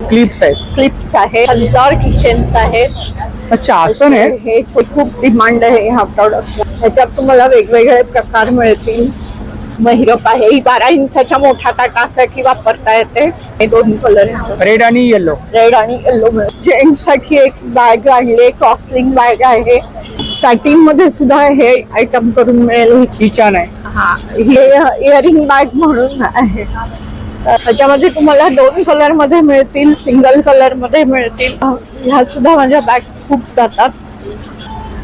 Clips आहेत. Clips आहे, हजार किचन्स आहेत. अच्छा असं नाही. हे खूप डिमांड आहे ह्या प्रॉडक्ट. ह्याच्यात तुम्हाला वेगवेगळे प्रकार मिळतील. महिरप आहे, ही 12 इंचाच्या मोठ्या ताटासाठी वापरता येते. हे दोन कलर, रेड आणि येलो. रेड आणि येलो. जेंट्स साठी एक बॅग आणली, क्रॉसलिंग बॅग आहे. सॅटिन मध्ये सुद्धा हे आयटम करून मिळेल. ही छान आहे. हा, हे इयरिंग बॅग म्हणून आहे. त्याच्यामध्ये तुम्हाला 2 कलर मध्ये मिळतील, सिंगल कलर मध्ये मिळतील. ह्या सुद्धा माझ्या बॅग खूप जातात.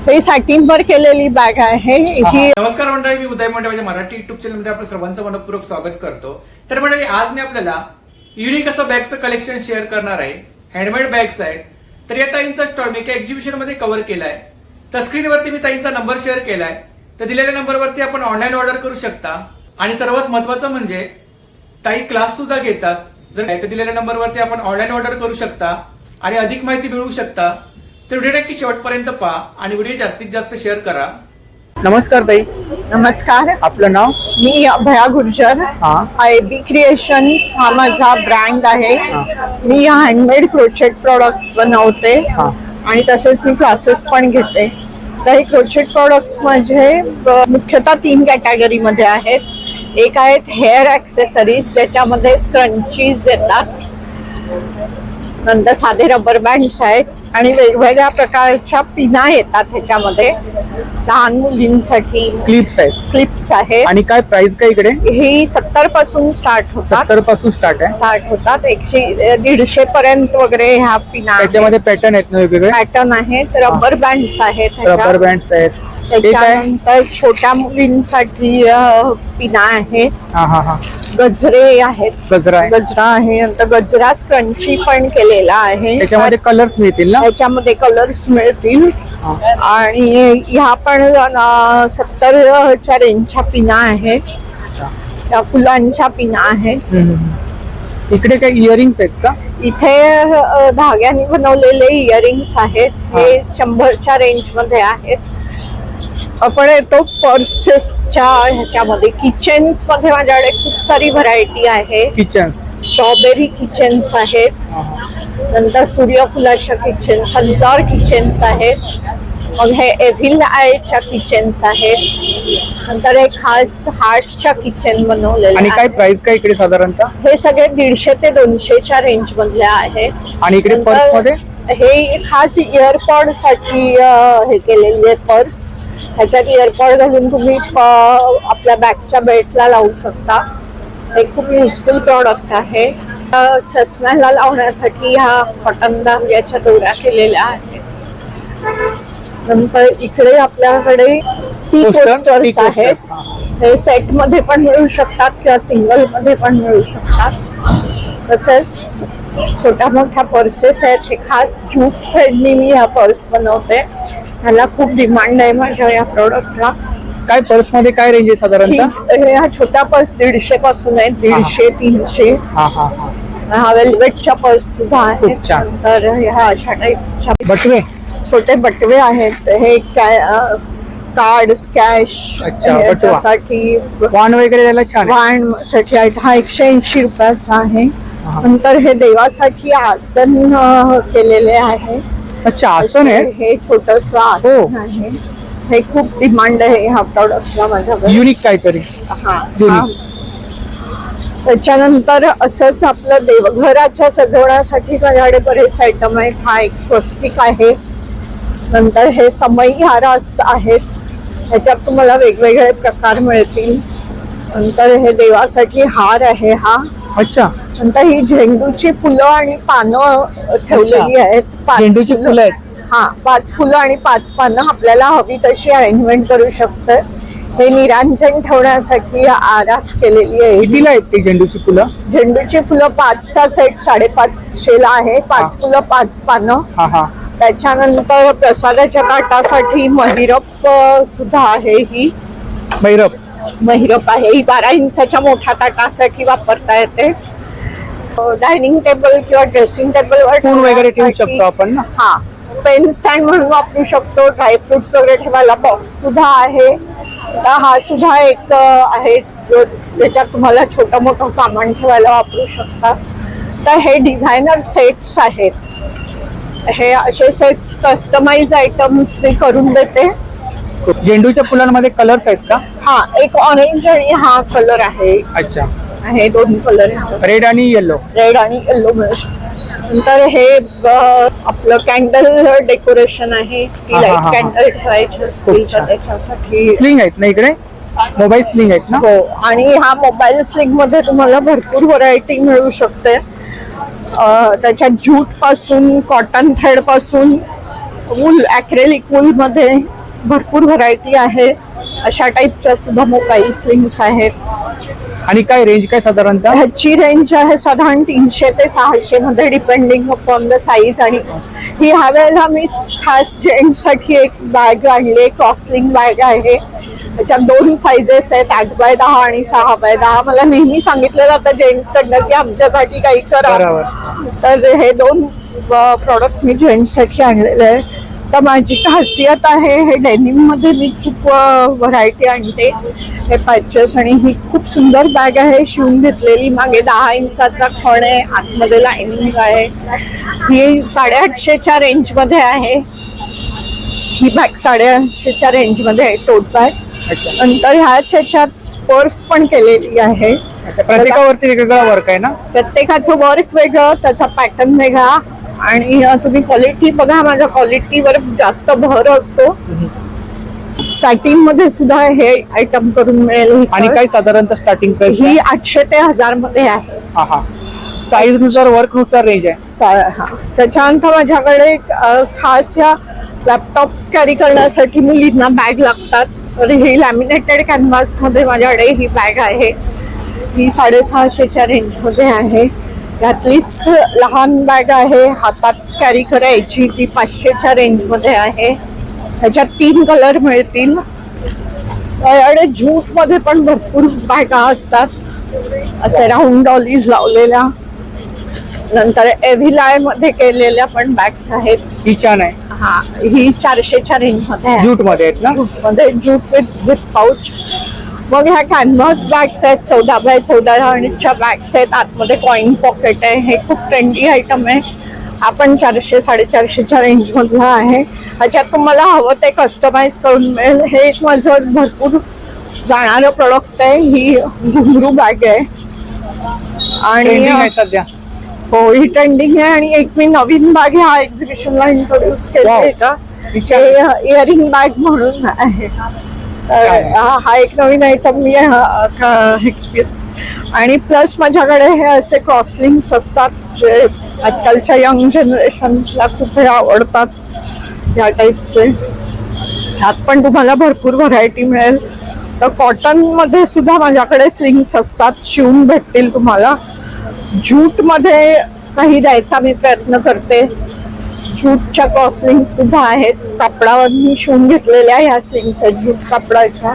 हे सॅटिन वर केलेली बॅग आहे ही. नमस्कार मंडळी, मी उदय मंडळ माझ्या मराठी युट्यूब चॅनल मध्ये आपलं सर्वांचं मनपूर्वक स्वागत करतो. तर मंडळी, आज मी आपल्याला युनिक असं बॅगचं कलेक्शन शेअर करणार आहे. हँडमेड बॅग्स आहेत. तर या ताईंचा स्टॉल मी एका एक्झिबिशन मध्ये कव्हर केलाय. तर स्क्रीनवरती मी ताईंचा नंबर शेअर केलाय. तर दिलेल्या नंबरवरती आपण ऑनलाईन ऑर्डर करू शकता. आणि सर्वात महत्वाचं म्हणजे ताई क्लास सुद्धा घेतात. जर दिलेल्या नंबरवरती आपण ऑनलाईन ऑर्डर करू शकता आणि अधिक माहिती मिळवू शकता. तर व्हिडिओ नक्की शेवटपर्यंत पहा आणि व्हिडिओ जास्तीत जास्त शेअर करा. नमस्कार ताई. नमस्कार, आपलं नाव? मी अभया गुर्जर. एबी क्रिएशन्स हा माझा ब्रँड आहे. मी हँडमेड क्रोचेट प्रोडक्ट्स बनवते आणि तसेच मी क्लासेस पण घेते. तर हे क्रोचेट प्रोडक्ट्स म्हणजे मुख्यतः 3 कॅटेगरी मध्ये आहेत. एक आहेत हेअर ॲक्सेसरीज, ज्याच्यामध्ये स्क्रंचीज येतात. नंतर साधे रबर बँड्स आहेत आणि वेगवेगळ्या प्रकारच्या पिना येतात ह्याच्यामध्ये. लहान मुलींसाठी क्लिप्स आहेत. आणि काय प्राइस काय इकडे? ही 70 पासून स्टार्ट होतात. 70 पासून स्टार्ट होतात 100-150 पर्यंत वगैरे ह्या पिना. त्याच्यामध्ये पॅटर्न आहेत ना, वेगवेगळे पॅटर्न आहेत. रबर बँड्स आहेत. रबर बँड्स आहेत. त्याच्यानंतर छोट्या मुलींसाठी पिना आहेत. गजरे आहेत. गजरा आहे. नंतर गजरा स्क्रंची पण केलेला आहे. त्याच्यामध्ये कलर्स मिळतील ना? त्याच्यामध्ये कलर्स मिळतील. आणि ह्या पण 70च्या रेंजच्या पिना आहेत. त्या फुलांच्या पिना आहेत. इकडे काही इयरिंग्स आहेत का? इथे धाग्याने बनवलेले इयरिंग्स आहेत. हे 100च्या रेंज मध्ये आहेत. आपण येतो पर्सेसच्या ह्याच्यामध्ये. किचन्स मध्ये माझ्याकडे खूप सारी व्हरायटी आहे. किचन्स, स्ट्रॉबेरी किचन्स आहेत. नंतर सूर्यफुलाच्या किचन्स, हजार किचन्स आहेत. मग हे एव्हिल आयच्या किचन्स आहेत. नंतर एक खास हार्टच्या किचन बनवलेले. आणि काय प्राइस काय इकडे साधारणतः? हे सगळे 150 ते 200च्या रेंज मधले आहेत. आणि इकडे पर्स मध्ये हे खास इयरपॉड साठी हे केलेली आहे पर्स. ह्याच्यात इयरपॉड घालून तुम्ही आपल्या बॅगच्या बेल्टला लावू शकता. हे खूप युजफुल प्रॉडक्ट आहे. चष्म्याला लावण्यासाठी ह्या कॉटन धाग्याच्या दोऱ्या केलेल्या आहेत. नंतर इकडे आपल्याकडे टी पोस्टर्स आहेत. हे सेट मध्ये पण मिळू शकतात किंवा सिंगल मध्ये पण मिळू शकतात. तसेच छोट्या मोठ्या पर्सेस आहेत. हे खास जूट थ्रेडनी मी ह्या पर्स बनवते. ह्याला खूप डिमांड आहे माझ्या या प्रोडक्टला. काय पर्स मध्ये काय रेंज आहे साधारणतः? ह्या छोट्या पर्स 150 पासून आहेत. 150-300. हा वेल्वेटच्या पर्स सुद्धा आहेत. तर ह्या अशा टाईपच्या बटवे, छोटे बटवे आहेत. हे कार्ड कॅश साठी, वाण वगैरे द्यायला छान. वाण साठी हा 180 रुपयाचा आहे. नंतर हे देवासाठी आसन केलेले आहे. अच्छा, आसन आहे. हे छोटस आसन आहे. हे खूप डिमांड आहे ह्या प्रॉडक्टला माझ्याकडे. युनिक काहीतरी. त्याच्यानंतर असंच आपलं देवघराच्या सजवण्यासाठी माझ्याकडे बरेच आयटम आहेत. हा एक स्वस्तिक आहे. नंतर हे समई हार आहेत. ह्याच्यात तुम्हाला वेगवेगळे प्रकार मिळतील. नंतर हे देवासाठी हार आहे हा. अच्छा. नंतर ही झेंडूची फुलं आणि पानं ठेवलेली आहेत. झेंडूची फुलं आहेत. 5 फुलं आणि 5 पानं आपल्याला हवी तशी अरेंजमेंट करू शकते. हे निरांजन ठेवण्यासाठी आरास केलेली आहे. कितीला आहेत ती झेंडूची फुलं? झेंडूची फुलं 5चा सेट 550ला आहे. 5 फुलं 5 पानं. त्याच्यानंतर प्रसादाच्या ताटासाठी महिरप सुद्धा आहे. ही महिरप आहे. ही 12 इंचाच्या मोठ्या ताटासाठी वापरता येते. डायनिंग टेबल किंवा ड्रेसिंग टेबल वगैरे ठेवू शकतो आपण. पेन स्टँड म्हणून वापरू शकतो. ड्रायफ्रुट्स वगैरे ठेवायला बॉक्स सुद्धा आहे. हा सुद्धा एक आहे ज्याच्यात तुम्हाला छोटं मोठं सामान ठेवायला वापरू शकता. तर हे डिझायनर सेट्स आहेत. हे असे सेट्स कस्टमाइज आयटम्स मी करून देते. झेंडूच्या फुलांमध्ये कलर्स आहेत का? हा, एक ऑरेंज आणि हा कलर आहे. अच्छा, हे दोन कलर आहेत, रेड आणि येलो. रेड आणि येलो. नंतर हे आपलं कॅन्डल डेकोरेशन आहे. लाईट कॅन्डल ठेवायची असतील तर त्याच्यासाठी स्लिंग आहेत ना इकडे, मोबाईल स्लिंग आहेत ना? हो, आणि हा मोबाईल स्लिंग मध्ये तुम्हाला भरपूर व्हरायटी मिळू शकते. त्याच्यात ज्यूट पासून, कॉटन थ्रेड पासून, वूल, ॲक्रेलिक वूल मध्ये भरपूर व्हरायटी आहे. अशा टाईपच्या सुद्धा मोबाईल स्लिंग्स आहेत. आणि काय रेंज काय साधारणतः? ह्याची रेंज आहे साधारण 300 ते 600 मध्ये, डिपेंडिंग अपॉन द साईज. आणि ही ह्या वेळेला मी खास जेंट्स साठी एक बॅग आणली, क्रॉसलिंग बॅग आहे. त्याच्यात 2 साईजेस आहेत, 8x10 आणि 6x10. मला नेहमी सांगितलं जातं जेंट्स कडनं की आमच्यासाठी काही करा, तर हे 2 प्रॉडक्ट मी जेंट्स साठी आणलेले आहे. तर माझी खासियत आहे, हे डेनिम मध्ये मी खूप व्हरायटी आणते. हे पॅचेस, आणि ही खूप सुंदर बॅग आहे, शिवून घेतलेली. मागे 10 इंचाचा खण आहे, आतमध्ये लाइनिंग आहे. ही 850च्या रेंज मध्ये आहे. ही बॅग 850च्या रेंज मध्ये आहे, टोट बॅग. नंतर ह्याच ह्याच्यात पर्स पण केलेली आहे. प्रत्येकावरती वेगवेगळा वर्क आहे ना? प्रत्येकाचं वर्क वेगळं, त्याचा पॅटर्न वेगळा. आणि तुम्ही क्वालिटी बघा, माझ्या क्वालिटीवर जास्त भर असतो. सॅटिन मध्ये सुद्धा हे आयटम करून मिळेल. आणि काय साधारणतः स्टार्टिंग प्राइस? ही 800 ते 1000 मध्ये आहे. साईज नुसार, वर्क नुसार रेंज आहे. त्याच्यानंतर माझ्याकडे खास या लॅपटॉप कॅरी करण्यासाठी मुलींना बॅग लागतात. तर ही लॅमिनेटेड कॅनव्हास मध्ये माझ्याकडे ही बॅग आहे. ही 650च्या रेंज मध्ये आहे. यातलीच लहान बॅग आहे हातात कॅरी करायची, ती 500च्या रेंज मध्ये आहे. त्याच्यात 3 कलर मिळतील. याकडे ज्यूट मध्ये पण भरपूर बॅगा असतात, असे राऊंड डॉलीज लावलेल्या. नंतर एव्हिलाय मध्ये केलेल्या पण बॅग्स आहेत. ही छान आहे. हा, ही 400च्या रेंज मध्ये आहे. ज्यूट मध्ये आहेत ना? ज्यूट मध्ये, ज्यूट विथ झिप पाऊच. मग ह्या कॅनव्हास बॅग्स आहेत, 14x14 बॅग्स आहेत. आतमध्ये कॉइन पॉकेट आहे. हे खूप ट्रेंडी आयटम आहे. आपण 400-450च्या रेंज मधला आहे. ह्याच्यात तुम्हाला हवं ते कस्टमाइज करून मिळेल. हे एक माझं भरपूर जाणारं प्रोडक्ट आहे. ही घुंगरू बॅग आहे. आणि सध्या हो, ही ट्रेंडिंग आहे. आणि एक मी नवीन बॅग ह्या एक्झिबिशनला इंट्रोड्यूस केली आहे का, इयरिंग बॅग म्हणून आहे. हा एक नवीन आयटम मी आणि प्लस माझ्याकडे हे असे क्रॉसलिंग्स असतात जे आजकालच्या यंग जनरेशनला खूप हे आवडतात. या टाईपचे ह्यात पण तुम्हाला भरपूर व्हरायटी मिळेल. तर कॉटन मध्ये सुद्धा माझ्याकडे स्लिंग्स असतात, शिवून भेटतील तुम्हाला. ज्यूट मध्ये काही द्यायचा मी प्रयत्न करते. ज्यूटच्या क्रॉसलिंग सुद्धा आहेत, कापडावर मी शिवून घेतलेल्या ह्या स्लिंग्स आहेत ज्यूट कापडाच्या.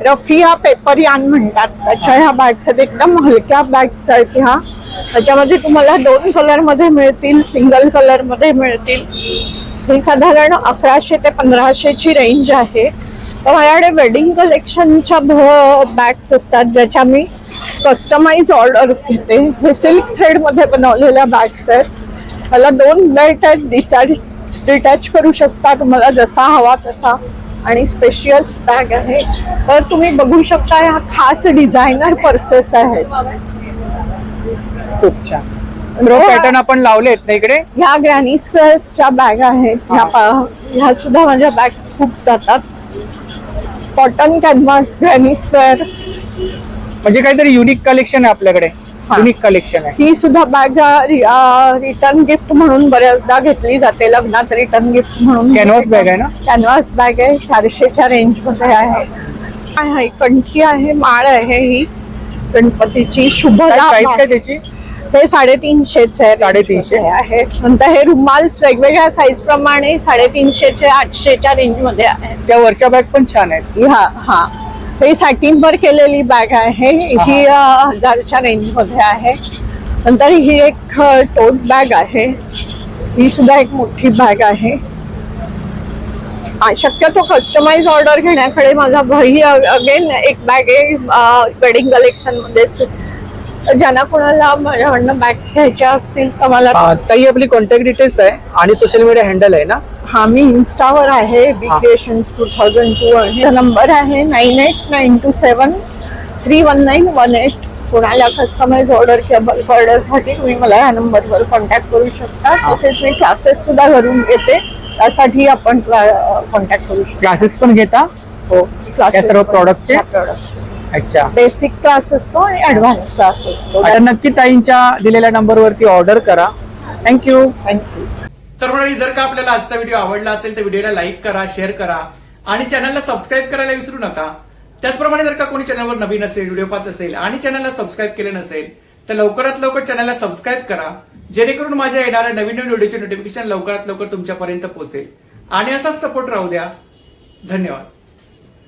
रफिया पेपर यान म्हणतात त्याच्या ह्या बॅग्स आहेत. एकदम हलक्या बॅग्स आहेत ह्या. त्याच्यामध्ये तुम्हाला 2 कलर मध्ये मिळतील, सिंगल कलर मध्ये मिळतील. ही साधारण 1100 ते 1500ची रेंज आहे. तर माझ्याकडे वेडिंग कलेक्शनच्या बॅग्स असतात ज्याच्या मी कस्टमाइज ऑर्डर्स घेते. हे सिल्क थ्रेड मध्ये बनवलेल्या बॅग्स आहेत. मला 2 बेल्ट आहेत, डिटॅच करू शकता तुम्हाला जसा हवा तसा. आणि स्पेशियस बॅग आहे. तर तुम्ही बघू शकता ह्या खास डिझायनर पर्सेस आहेत. खूप छान पॅटर्न आपण लावलेत ना इकडे. ह्या ग्रॅनी स्क्वेअर्सच्या बॅग आहेत. ह्या सुद्धा माझ्या बॅग खूप जातात. कॉटन कॅनव्हास ग्रॅनी स्क्वेअर म्हणजे काहीतरी युनिक कलेक्शन आहे आपल्याकडे. युनिक कलेक्शन आहे. ही सुद्धा बॅग रिटर्न गिफ्ट म्हणून बऱ्याचदा घेतली जाते, लग्नात रिटर्न गिफ्ट म्हणून. कॅनव्हास बॅग आहे ना? कॅनव्हास बॅग आहे, 400च्या रेंज मध्ये आहे. कंठी आहे, माळ आहे ही गणपतीची. शुभ प्राइस काय त्याची? हे 350 आहे. 350 आहे. नंतर हे रुमाल्स वेगवेगळ्या साईज प्रमाणे 350 ते 800च्या रेंज मध्ये आहे. त्या वरच्या बॅग पण छान आहेत. हा, ही सॅटिन वर केलेली बॅग आहे. ही 1000च्या रेंज मध्ये आहे. नंतर ही एक टोट बॅग आहे. ही सुद्धा एक मोठी बॅग आहे. शक्यतो कस्टमाइज ऑर्डर घेण्याकडे माझा भाई. अगेन एक बॅग आहे वेडिंग कलेक्शन मध्ये तर ज्यांना कोणाला माझ्याकडनं बॅग्स घ्यायच्या असतील तर मला ताई आपली कॉन्टॅक्ट डिटेल्स आहे आणि सोशल मीडिया हँडल आहे ना? हा, मी इन्स्टावर आहे बी क्रिएशन्स 2002 आहे. नंबर आहे 9892731918. कोणाला कस्टमाइज ऑर्डर किंवा बल्क ऑर्डरसाठी तुम्ही मला या नंबरवर कॉन्टॅक्ट करू शकता. तसेच मी क्लासेस सुद्धा घरून घेते, त्यासाठी आपण कॉन्टॅक्ट करू शकतो. क्लासेस पण घेता? हो, या सर्व प्रोडक्टचे? अच्छा, बेसिक क्लास असतो आणि ऍडव्हान्स क्लास असतो. तर नक्की ताईंच्या दिलेल्या नंबरवरती ऑर्डर करा. थँक्यू. थँक्यू. तर मंडळी, जर का आपल्याला आजचा व्हिडिओ आवडला असेल तर व्हिडिओला लाईक करा, शेअर करा आणि चॅनलला सबस्क्राईब करायला विसरू नका. त्याचप्रमाणे जर का कोणी चॅनलवर नवीन असेल, व्हिडिओ पाहत असेल आणि चॅनलला सबस्क्राईब केले नसेल तर लवकरात लवकर चॅनलला सबस्क्राईब करा, जेणेकरून माझ्या येणाऱ्या नवीन नवीन व्हिडिओचे नोटिफिकेशन लवकरात लवकर तुमच्यापर्यंत पोहोचेल. आणि असाच सपोर्ट राहू द्या. धन्यवाद.